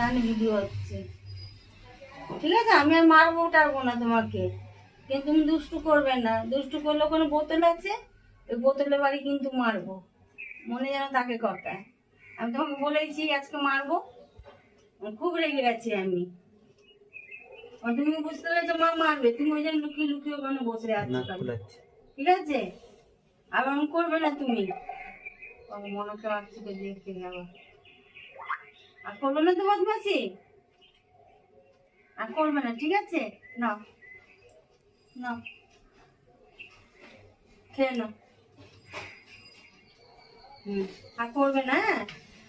জানি ভিডিও হচ্ছে, ঠিক আছে? আমি আর মারবো টারবো না তোমাকে, কিন্তু তুমি দুষ্টু করবে না। দুষ্টু করলে ওখানে বোতল আছে, ওই বোতলের বাড়ি কিন্তু মারবো, মনে যেন তাকে কথা। আমি তোমাকে বলেছি আজকে মারবো, খুব রেগে গেছি আমি। তুমি বুঝতে পেরেছো মা মারবে, তুমি ওই জন্য লুকিয়ে লুকিয়ে ওখানে বসে আছো, ঠিক আছে? আর আমি করবে না তুমি, মনে তো আসছে দেখতে যাবো, আর করবে না তো বদমাসি, আর করবে না, ঠিক আছে? না না, খেয়ে নাও। আর করবে না, হ্যাঁ?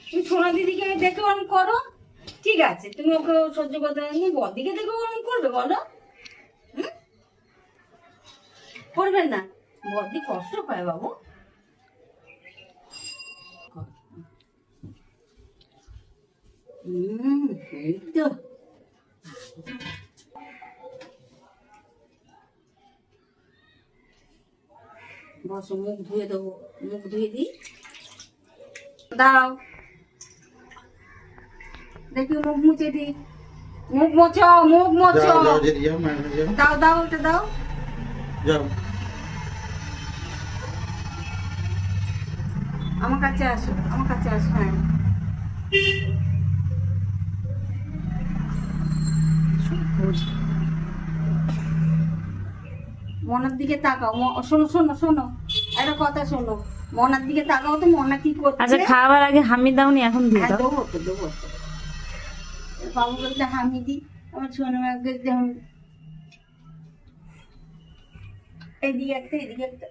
তুমি সোনা দিদিকে দেখে অন করো, ঠিক আছে? তুমি ওকে সহ্য করতে পারো, বদিকে দেখে অন করবে বলো? করবে না, বদি কষ্ট পায় বাবু। এই তো বসো, মুখ ধুয়ে দেবো, মুখ ধুয়ে দিই, দাও দেখি মুখ মুছে দিই, মুখ মোছো, মুখ মোছো, দাও দাও এটা দাও, আমার কাছে আসো, আমার কাছে আসো, হ্যাঁ মনার দিকে তাকাও, শোনো শোনো শোনো, একটা কথা শোনো, মনার দিকে তাকাও তো, মনা কি করছে? আচ্ছা খাওয়ার আগে হামি দাওনি, এখন দিয়ে দাও। দেবো তো, দেবো তো, বাবু বলতে হামি দি, আমার ছোট মাকে যেমন এদিকে একটা এদিকে একটা